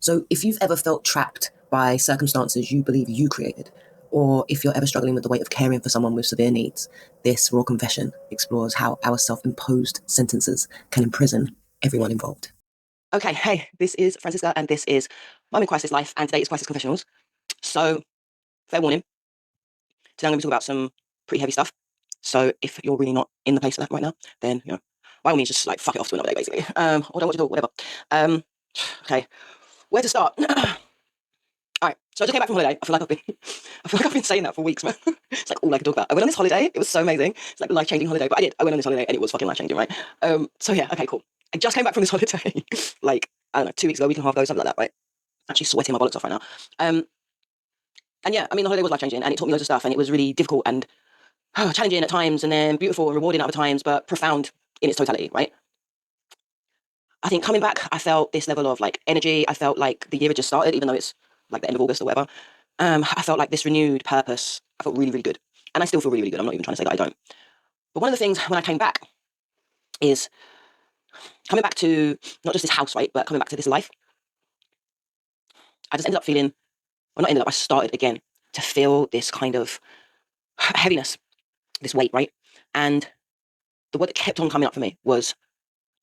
So if you've ever felt trapped by circumstances you believe you created, or if you're ever struggling with the weight of caring for someone with severe needs, this raw confession explores how our self-imposed sentences can imprison everyone involved. Okay, hey, this is Francisca, and this is Mum in Crisis Life, and today is Crisis Confessionals. So, fair warning, today I'm going to be talking about some pretty heavy stuff. So, if you're really not in the place for that right now, then, by all means, just like fuck it off to another day, basically. Or don't want to talk, whatever. Okay, where to start? All right, so I just came back from holiday. I feel like I've been saying that for weeks, man. It's like all I can talk about. I went on this holiday. It was so amazing. It's like a life-changing holiday, but I did. I went on this holiday and it was fucking life-changing, right? So yeah, okay, cool. I just came back from this holiday, like, I don't know, 2 weeks ago, week and a half ago, something like that, right? Actually sweating my bollocks off right now. And yeah, I mean, the holiday was life-changing and it taught me loads of stuff and it was really difficult and challenging at times and then beautiful and rewarding at other times, but profound in its totality, right? I think coming back, I felt this level of like energy. I felt like the year had just started, even though it's like the end of August or whatever. I felt like this renewed purpose. I felt really, really good. And I still feel really, really good. I'm not even trying to say that I don't. But one of the things when I came back is coming back to not just this house, right, but coming back to this life. I just ended up feeling, well, not ended up, I started again to feel this kind of heaviness, this weight, right? And the word that kept on coming up for me was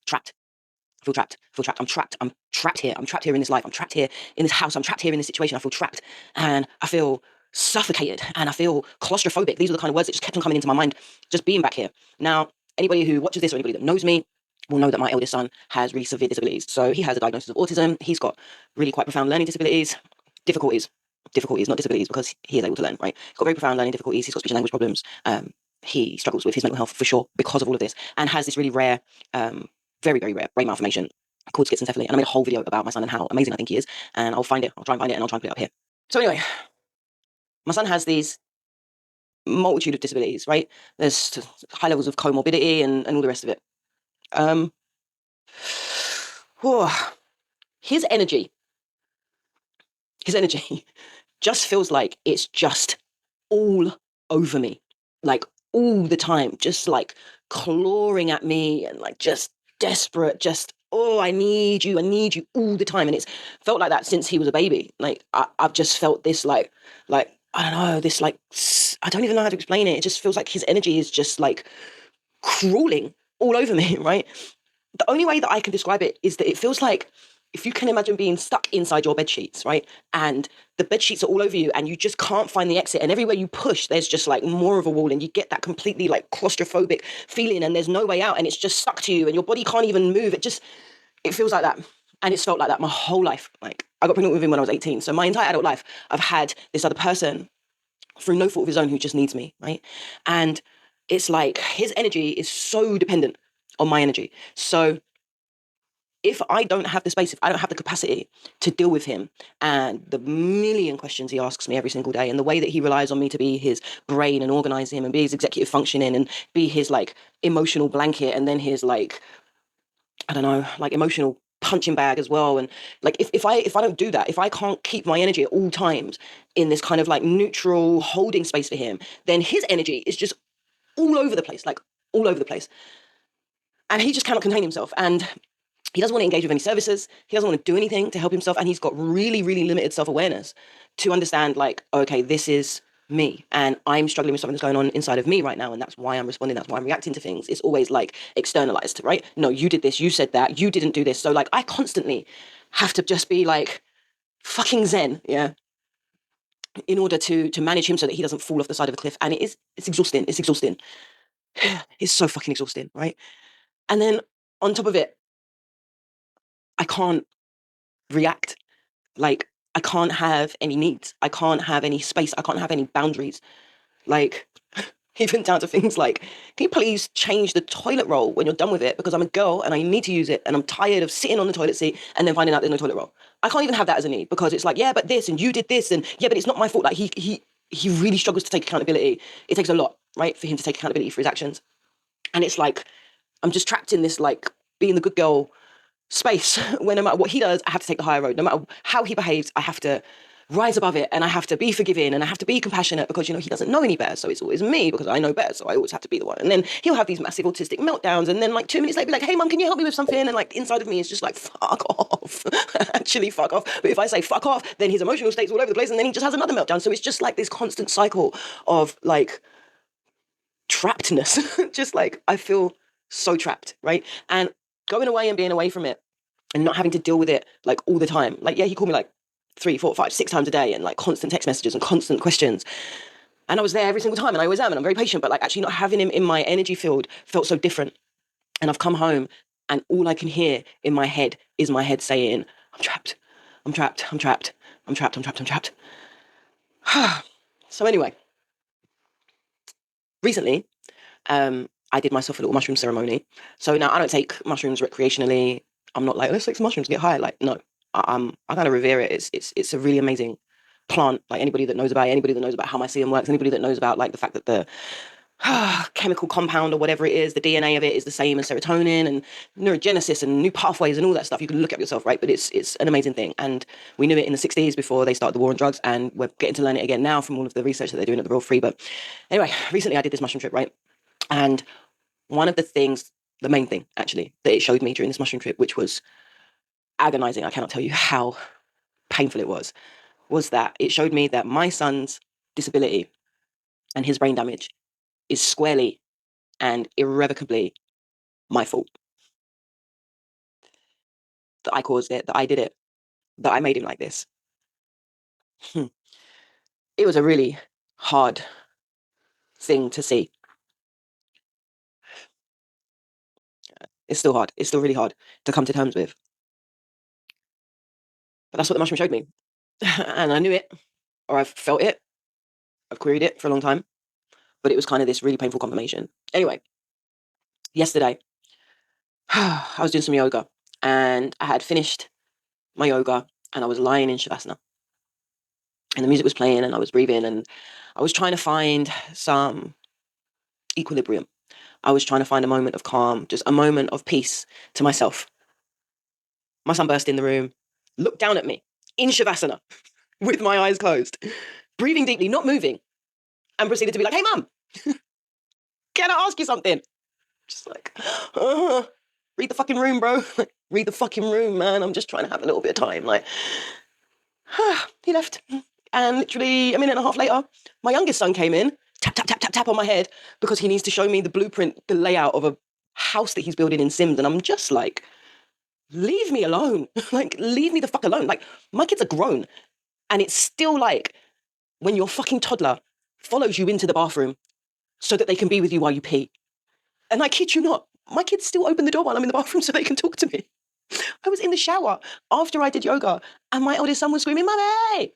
trapped. I feel trapped. I feel trapped. I'm trapped. I'm trapped here. I'm trapped here in this life. I'm trapped here in this house. I'm trapped here in this situation. I feel trapped. And I feel suffocated. And I feel claustrophobic. These are the kind of words that just kept on coming into my mind, just being back here. Now, anybody who watches this or anybody that knows me will know that my eldest son has really severe disabilities. So he has a diagnosis of autism. He's got really quite profound learning disabilities, difficulties, not disabilities, because he is able to learn, right? He's got very profound learning difficulties. He's got speech and language problems. He struggles with his mental health for sure because of all of this, and has this really rare, very, very rare brain malformation called schizencephaly. And I made a whole video about my son and how amazing I think he is. And I'll find it. I'll try and find it and I'll try and put it up here. So anyway, my son has these multitude of disabilities, right? There's high levels of comorbidity and all the rest of it. His energy just feels like it's just all over me, like all the time, just like clawing at me and like just desperate, just, oh, I need you all the time. And it's felt like that since he was a baby. Like I've just felt this like, I don't know, this like, I don't even know how to explain it. It just feels like his energy is just like crawling all over me, right? The only way that I can describe it is that it feels like, if you can imagine being stuck inside your bed sheets, right? And the bed sheets are all over you and you just can't find the exit. And everywhere you push, there's just like more of a wall and you get that completely like claustrophobic feeling and there's no way out and it's just stuck to you and your body can't even move. It feels like that. And it's felt like that my whole life. Like I got pregnant with him when I was 18. So my entire adult life, I've had this other person through no fault of his own who just needs me, right? And it's like his energy is so dependent on my energy. So if I don't have the space, if I don't have the capacity to deal with him and the million questions he asks me every single day and the way that he relies on me to be his brain and organize him and be his executive functioning and be his like emotional blanket and then his like, I don't know, like emotional punching bag as well. And like, if I don't do that, if I can't keep my energy at all times in this kind of like neutral holding space for him, then his energy is just all over the place, like all over the place. And he just cannot contain himself. And he doesn't want to engage with any services. He doesn't want to do anything to help himself. And he's got really, really limited self-awareness to understand like, okay, this is me and I'm struggling with something that's going on inside of me right now. And that's why I'm responding. That's why I'm reacting to things. It's always like externalized, right? No, you did this. You said that. You didn't do this. So like, I constantly have to just be like fucking zen. Yeah. In order to manage him so that he doesn't fall off the side of a cliff. And it's exhausting. It's exhausting. It's so fucking exhausting. Right. And then on top of it, I can't react. Like, I can't have any needs. I can't have any space. I can't have any boundaries. Like, even down to things like, can you please change the toilet roll when you're done with it? Because I'm a girl and I need to use it and I'm tired of sitting on the toilet seat and then finding out there's no toilet roll. I can't even have that as a need because it's like, yeah, but this and you did this and yeah, but it's not my fault. Like, he really struggles to take accountability. It takes a lot, right, for him to take accountability for his actions. And it's like, I'm just trapped in this, like, being the good girl space where no matter what he does, I have to take the higher road. No matter how he behaves, I have to rise above it, and I have to be forgiving, and I have to be compassionate because, he doesn't know any better. So it's always me because I know better. So I always have to be the one. And then he'll have these massive autistic meltdowns. And then like 2 minutes later, be like, hey, mum, can you help me with something? And like inside of me is just like, fuck off. Actually, fuck off. But if I say fuck off, then his emotional state's all over the place. And then he just has another meltdown. So it's just like this constant cycle of like trappedness. Just like I feel so trapped, right? And going away and being away from it and not having to deal with it like all the time. Like, yeah, he called me like 3, 4, 5, 6 times a day and like constant text messages and constant questions. And I was there every single time and I always am and I'm very patient, but like actually not having him in my energy field felt so different. And I've come home and all I can hear in my head is my head saying, I'm trapped, I'm trapped, I'm trapped, I'm trapped, I'm trapped, I'm trapped. So anyway, recently, I did myself a little mushroom ceremony. So now I don't take mushrooms recreationally. I'm not like, let's take some mushrooms, get high. Like, no, I kind of revere it. It's a really amazing plant. Like anybody that knows about it, anybody that knows about how mycelium works, anybody that knows about like the fact that the chemical compound or whatever it is, the DNA of it is the same as serotonin and neurogenesis and new pathways and all that stuff. You can look up yourself, right? But it's an amazing thing. And we knew it in the 60s before they started the war on drugs. And we're getting to learn it again now from all of the research that they're doing at the Royal Free. But anyway, recently I did this mushroom trip, right? And one of the things, the main thing actually, that it showed me during this mushroom trip, which was agonizing, I cannot tell you how painful it was that it showed me that my son's disability and his brain damage is squarely and irrevocably my fault. That I caused it, that I did it, that I made him like this. It was a really hard thing to see. It's still hard. It's still really hard to come to terms with. But that's what the mushroom showed me. And I knew it, or I've felt it. I've queried it for a long time. But it was kind of this really painful confirmation. Anyway, yesterday, I was doing some yoga and I had finished my yoga and I was lying in Shavasana. And the music was playing and I was breathing and I was trying to find some equilibrium. I was trying to find a moment of calm, just a moment of peace to myself. My son burst in the room, looked down at me in Shavasana with my eyes closed, breathing deeply, not moving, and proceeded to be like, hey, mum, can I ask you something? Just like, read the fucking room, bro. Like, read the fucking room, man. I'm just trying to have a little bit of time. Like, he left. And literally a minute and a half later, my youngest son came in, tap, tap, tap, tap, tap on my head because he needs to show me the blueprint, the layout of a house that he's building in Sims. And I'm just like, leave me alone. Like, leave me the fuck alone. Like, my kids are grown. And it's still like when your fucking toddler follows you into the bathroom so that they can be with you while you pee. And I kid you not, my kids still open the door while I'm in the bathroom so they can talk to me. I was in the shower after I did yoga and my eldest son was screaming, Mommy!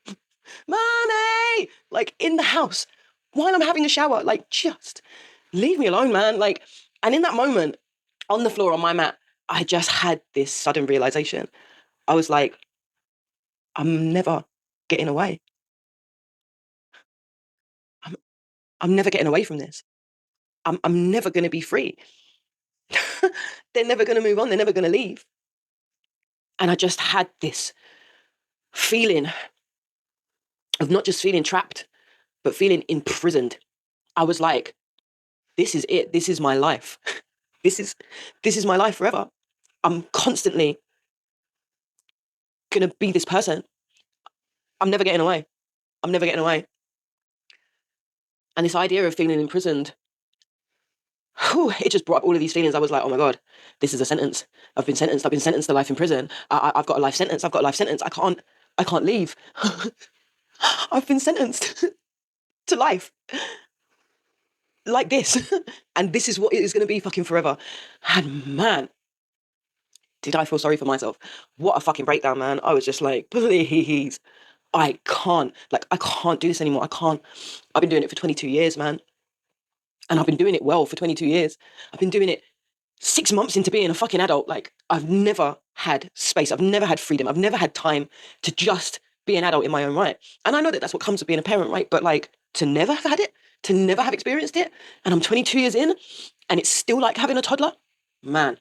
Mommy! Like in the house while I'm having a shower. Like, just leave me alone, man. Like, and in that moment, on the floor on my mat, I just had this sudden realization. I was like, I'm never getting away. I'm never getting away from this. I'm never going to be free. They're never going to move on. They're never going to leave. And I just had this feeling of not just feeling trapped, but feeling imprisoned. I was like, this is it. This is my life. This is my life forever. I'm constantly going to be this person. I'm never getting away. I'm never getting away. And this idea of feeling imprisoned, it just brought up all of these feelings. I was like, oh my God, this is a sentence. I've been sentenced. I've been sentenced to life in prison. I've got a life sentence. I've got a life sentence. I can't leave. I've been sentenced to life like this. And this is what it is going to be fucking forever. And man, did I feel sorry for myself? What a fucking breakdown, man. I was just like, please, I can't do this anymore. I can't. I've been doing it for 22 years, man. And I've been doing it well for 22 years. I've been doing it 6 months into being a fucking adult. Like, I've never had space. I've never had freedom. I've never had time to just be an adult in my own right. And I know that that's what comes with being a parent, right? But like, to never have had it, to never have experienced it, and I'm 22 years in, and it's still like having a toddler, man,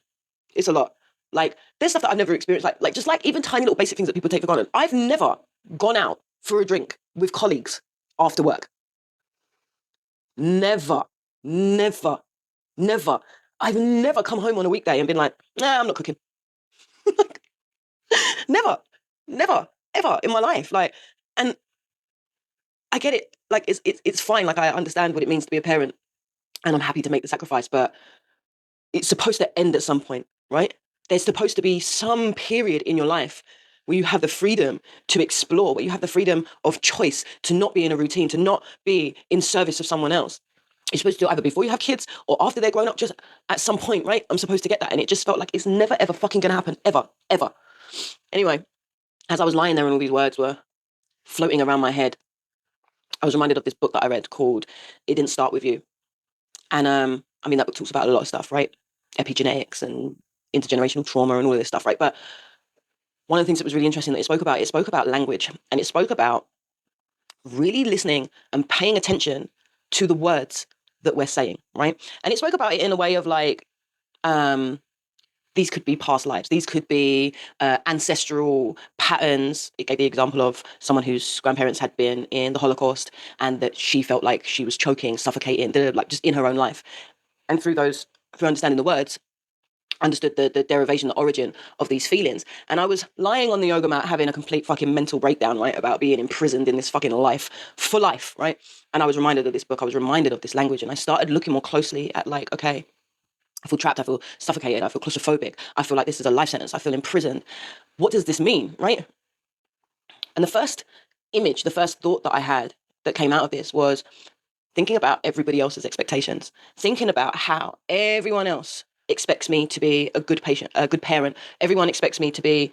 it's a lot. Like, there's stuff that I've never experienced, like just like even tiny little basic things that people take for granted. I've never gone out for a drink with colleagues after work. Never, never, never. I've never come home on a weekday and been like, nah, I'm not cooking. Never, never, ever in my life. Like, and I get it. Like, it's fine. Like, I understand what it means to be a parent, and I'm happy to make the sacrifice, but it's supposed to end at some point, right? There's supposed to be some period in your life where you have the freedom to explore, where you have the freedom of choice, to not be in a routine, to not be in service of someone else. You're supposed to do it either before you have kids or after they're grown up, just at some point, right? I'm supposed to get that. And it just felt like it's never, ever fucking gonna happen. Ever, ever. Anyway, as I was lying there and all these words were floating around my head, I was reminded of this book that I read called It Didn't Start With You. And I mean, that book talks about a lot of stuff, right? Epigenetics and intergenerational trauma and all of this stuff, right? But one of the things that was really interesting that it spoke about language, and it spoke about really listening and paying attention to the words that we're saying, right? And it spoke about it in a way of like, these could be past lives. These could be ancestral patterns. It gave the example of someone whose grandparents had been in the Holocaust and that she felt like she was choking, suffocating, like just in her own life. And through understanding the words, understood the derivation, the origin of these feelings. And I was lying on the yoga mat having a complete fucking mental breakdown, right, about being imprisoned in this fucking life for life, right? And I was reminded of this book, I was reminded of this language, and I started looking more closely at like, okay, I feel trapped, I feel suffocated, I feel claustrophobic, I feel like this is a life sentence, I feel imprisoned. What does this mean, right? And the first image, the first thought that I had that came out of this was thinking about everybody else's expectations, thinking about how everyone else expects me to be a good patient, a good parent. Everyone expects me to be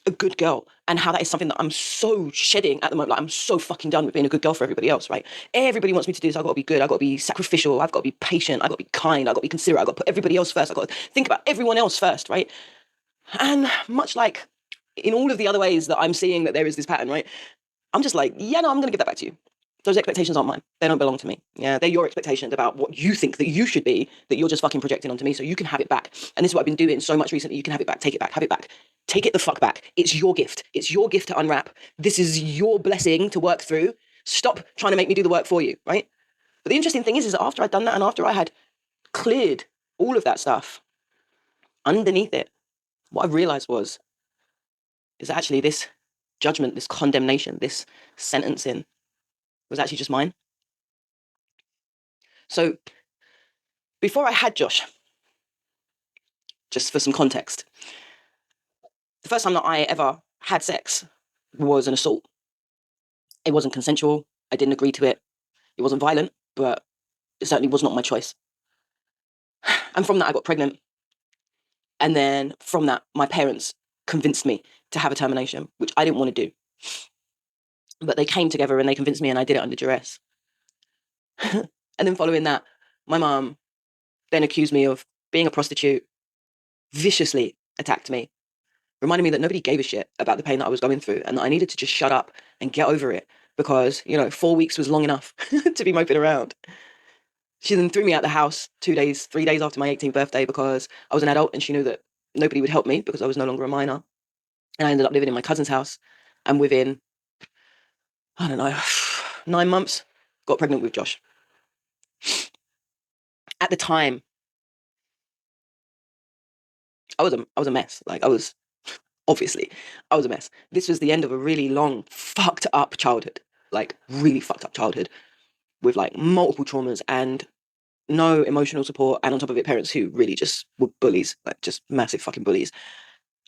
a good girl, and how that is something that I'm so shedding at the moment. Like, I'm so fucking done with being a good girl for everybody else, right? Everybody wants me to do this. I've got to be good. I've got to be sacrificial. I've got to be patient. I've got to be kind. I've got to be considerate. I've got to put everybody else first. I've got to think about everyone else first, right? And much like in all of the other ways that I'm seeing that there is this pattern, right? I'm just like, yeah, no, I'm going to give that back to you. Those expectations aren't mine. They don't belong to me. Yeah, they're your expectations about what you think that you should be, that you're just fucking projecting onto me so you can have it back. And this is what I've been doing so much recently. You can have it back, take it back, have it back. Take it the fuck back. It's your gift. It's your gift to unwrap. This is your blessing to work through. Stop trying to make me do the work for you, right? But the interesting thing is that after I'd done that and after I had cleared all of that stuff, underneath it, what I realized is actually this judgment, this condemnation, this sentencing was actually just mine. So before I had Josh, just for some context, the first time that I ever had sex was an assault. It wasn't consensual. I didn't agree to it. It wasn't violent, but it certainly was not my choice. And from that, I got pregnant. And then from that, my parents convinced me to have a termination, which I didn't want to do. But they came together and they convinced me, and I did it under duress. And then following that, my mom then accused me of being a prostitute, viciously attacked me, reminding me that nobody gave a shit about the pain that I was going through and that I needed to just shut up and get over it because, 4 weeks was long enough to be moping around. She then threw me out the house 3 days after my 18th birthday because I was an adult and she knew that nobody would help me because I was no longer a minor. And I ended up living in my cousin's house, and within, I don't know, 9 months, got pregnant with Josh. At the time, I was a mess. Like, obviously, I was a mess. This was the end of a really long, fucked up childhood. Like, really fucked up childhood with like multiple traumas and no emotional support. And on top of it, parents who really just were bullies, like just massive fucking bullies,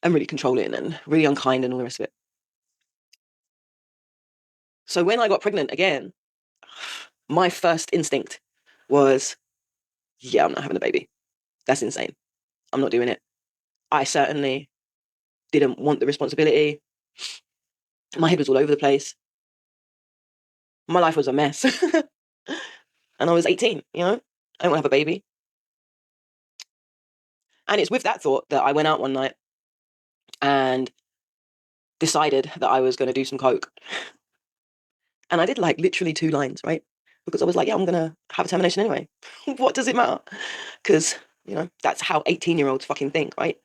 and really controlling and really unkind and all the rest of it. So when I got pregnant again, my first instinct was, yeah, I'm not having a baby. That's insane. I'm not doing it. I certainly didn't want the responsibility. My head was all over the place. My life was a mess. And I was 18, I don't want to have a baby. And it's with that thought that I went out one night and decided that I was going to do some coke. And I did like literally 2 lines, right? Because I was like, yeah, I'm going to have a termination anyway. What does it matter? Because, that's how 18-year-olds fucking think, right?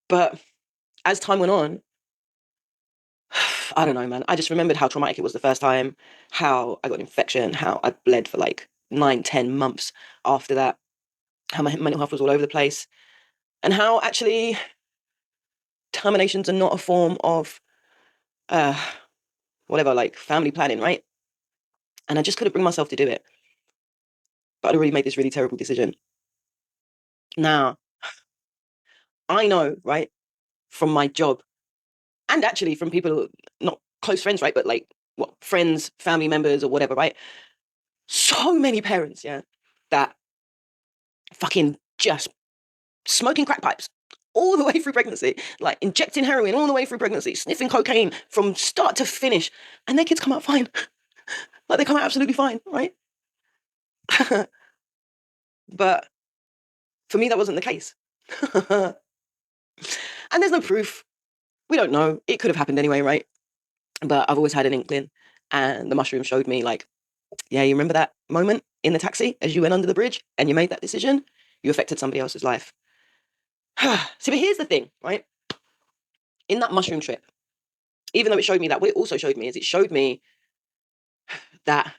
But as time went on, I don't know, man. I just remembered how traumatic it was the first time, how I got an infection, how I bled for like 9, 10 months after that, how my mental health was all over the place, and how actually terminations are not a form of uh whatever, like family planning, right? And I just couldn't bring myself to do it. But I'd already made this really terrible decision. Now, I know, right, from my job, and actually from people, not close friends, right, but like what, friends, family members, or whatever, right? So many parents, yeah, that fucking just smoking crack pipes all the way through pregnancy, like injecting heroin all the way through pregnancy, sniffing cocaine from start to finish, and their kids come out fine. Like they come out absolutely fine, right? But for me, that wasn't the case. And there's no proof. We don't know. It could have happened anyway, right? But I've always had an inkling. And the mushroom showed me, like, yeah, you remember that moment in the taxi as you went under the bridge and you made that decision? You affected somebody else's life. See, but here's the thing, right? In that mushroom trip, even though it showed me that, what it also showed me is it showed me that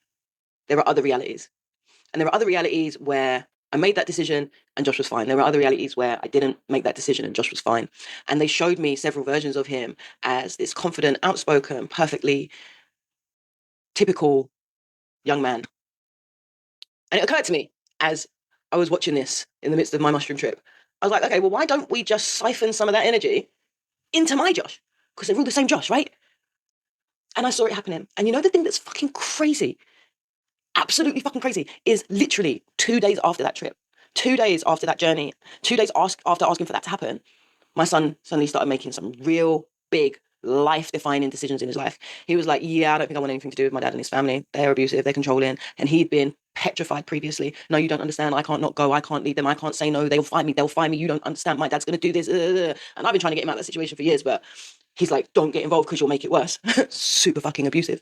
there are other realities. And there are other realities where I made that decision and Josh was fine. There were other realities where I didn't make that decision and Josh was fine. And they showed me several versions of him as this confident, outspoken, perfectly typical young man. And it occurred to me as I was watching this in the midst of my mushroom trip, I was like, okay, well, why don't we just siphon some of that energy into my Josh? Because they're all the same Josh, right? And I saw it happening. And you know the thing that's fucking crazy, absolutely fucking crazy, is literally 2 days after that trip, 2 days after that journey, 2 days after asking for that to happen, my son suddenly started making some real big life-defining decisions in his life. He was like, yeah, I don't think I want anything to do with my dad and his family. They're abusive, they're controlling. And he'd been petrified previously. No, you don't understand. I can't not go. I can't lead them. I can't say no. They'll find me. They'll find me. You don't understand. My dad's going to do this. And I've been trying to get him out of that situation for years, but he's like, don't get involved because you'll make it worse. Super fucking abusive.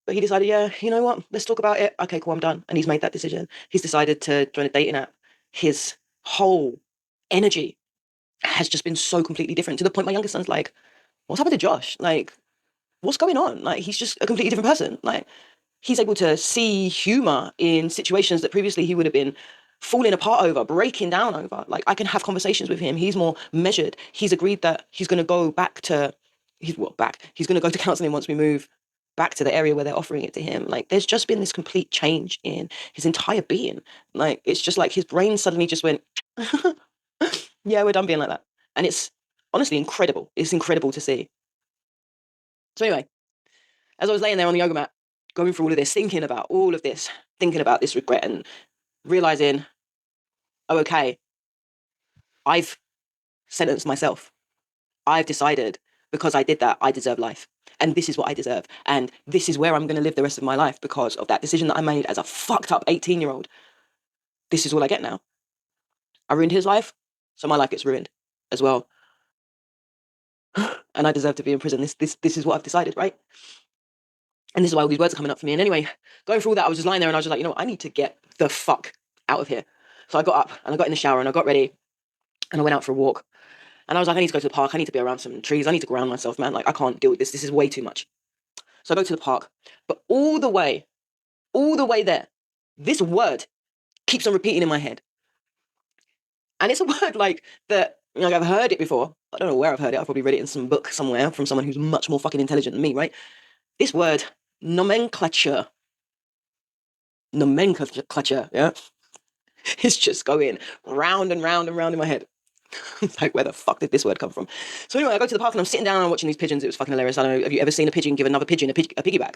But he decided, yeah, you know what? Let's talk about it. Okay, cool, I'm done. And he's made that decision. He's decided to join a dating app. His whole energy has just been so completely different to the point my youngest son's like, what's happened to Josh? Like, what's going on? Like, he's just a completely different person. Like, he's able to see humor in situations that previously he would have been falling apart over, breaking down over. Like, I can have conversations with him. He's more measured. He's agreed that he's going to go back to, he's going to go to counseling once we move back to the area where they're offering it to him. Like, there's just been this complete change in his entire being. Like, it's just like his brain suddenly just went, yeah, we're done being like that. And it's honestly incredible. It's incredible to see. So anyway, as I was laying there on the yoga mat, going through all of this, thinking about all of this, thinking about this regret and realizing, oh, okay, I've sentenced myself. I've decided because I did that, I deserve life. And this is what I deserve. And this is where I'm going to live the rest of my life because of that decision that I made as a fucked up 18-year-old. This is all I get now. I ruined his life, so my life gets ruined as well. And I deserve to be in prison. This is what I've decided, right? And this is why all these words are coming up for me. And anyway, going through all that, I was just lying there and I was just like, you know what? I need to get the fuck out of here. So I got up and I got in the shower and I got ready and I went out for a walk. And I was like, I need to go to the park. I need to be around some trees. I need to ground myself, man. Like, I can't deal with this. This is way too much. So I go to the park. But all the way there, this word keeps on repeating in my head. And it's a word like that, like I've heard it before. I don't know where I've heard it. I've probably read it in some book somewhere from someone who's much more fucking intelligent than me, right? This word, nomenclature. Nomenclature, yeah? It's just going round and round and round in my head. Like, where the fuck did this word come from? So anyway, I go to the park and I'm sitting down and watching these pigeons. It was fucking hilarious. I don't know, have you ever seen a pigeon give another pigeon a piggyback?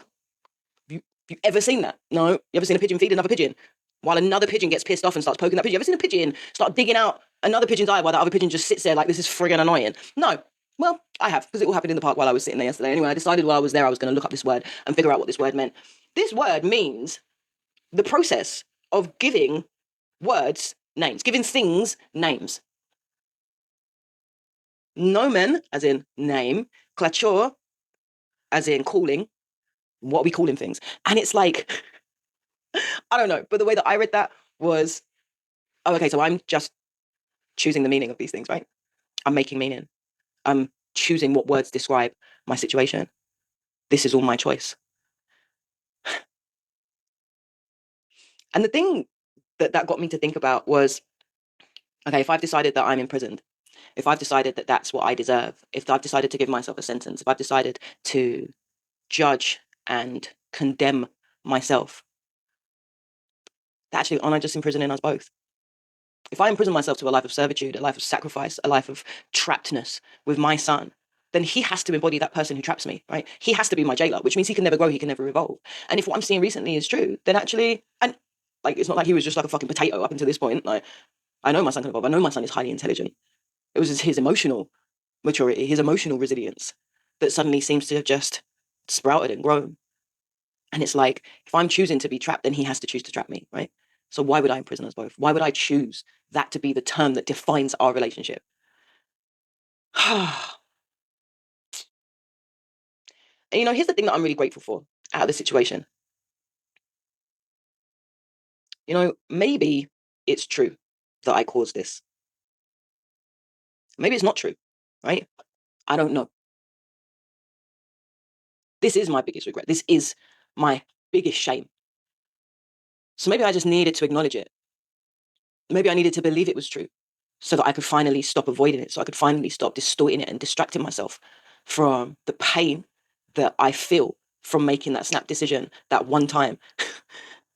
Have you ever seen that? No? You ever seen a pigeon feed another pigeon? While another pigeon gets pissed off and starts poking that pigeon. You ever seen a pigeon start digging out another pigeon's eye while that other pigeon just sits there like, this is friggin' annoying? No. Well, I have, because it all happened in the park while I was sitting there yesterday. Anyway, I decided while I was there I was going to look up this word and figure out what this word meant. This word means the process of giving words names, giving things names. Nomen, as in name, clature, as in calling, what are we calling things? And it's like, I don't know, but the way that I read that was, oh, okay, so I'm just choosing the meaning of these things, right? I'm making meaning. I'm choosing what words describe my situation. This is all my choice. And the thing that got me to think about was, okay, if I've decided that I'm imprisoned, if I've decided that that's what I deserve, if I've decided to give myself a sentence, if I've decided to judge and condemn myself, actually, aren't I just imprisoning us both? If I imprison myself to a life of servitude, a life of sacrifice, a life of trappedness with my son, then he has to embody that person who traps me, right? He has to be my jailer, which means he can never grow, he can never evolve. And if what I'm seeing recently is true, then actually, and like, it's not like he was just like a fucking potato up until this point. Like, I know my son can evolve. I know my son is highly intelligent. It was just his emotional maturity, his emotional resilience that suddenly seems to have just sprouted and grown. And it's like, if I'm choosing to be trapped, then he has to choose to trap me, right? So why would I imprison us both? Why would I choose that to be the term that defines our relationship? And here's the thing that I'm really grateful for out of this situation. Maybe it's true that I caused this. Maybe it's not true, right? I don't know. This is my biggest regret. This is my biggest shame. So maybe I just needed to acknowledge it. Maybe I needed to believe it was true so that I could finally stop avoiding it, so I could finally stop distorting it and distracting myself from the pain that I feel from making that snap decision that one time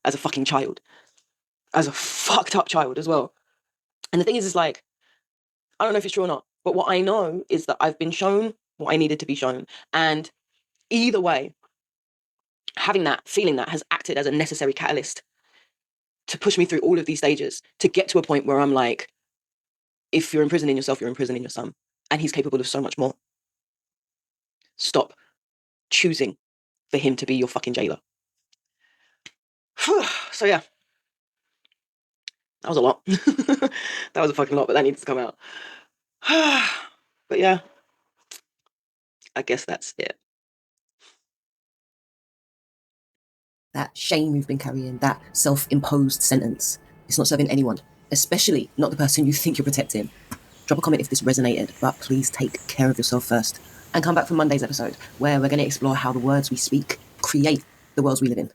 as a fucking child, as a fucked up child as well. And the thing is like, I don't know if it's true or not, but what I know is that I've been shown what I needed to be shown. And either way, having that, feeling that has acted as a necessary catalyst to push me through all of these stages to get to a point where I'm like, if you're imprisoning yourself, you're imprisoning your son. And he's capable of so much more. Stop choosing for him to be your fucking jailer. So yeah, that was a lot. That was a fucking lot, but that needs to come out. But yeah, I guess that's it. That shame you've been carrying, that self-imposed sentence, it's not serving anyone, especially not the person you think you're protecting. Drop a comment if this resonated, but please take care of yourself first. And come back for Monday's episode, where we're going to explore how the words we speak create the worlds we live in.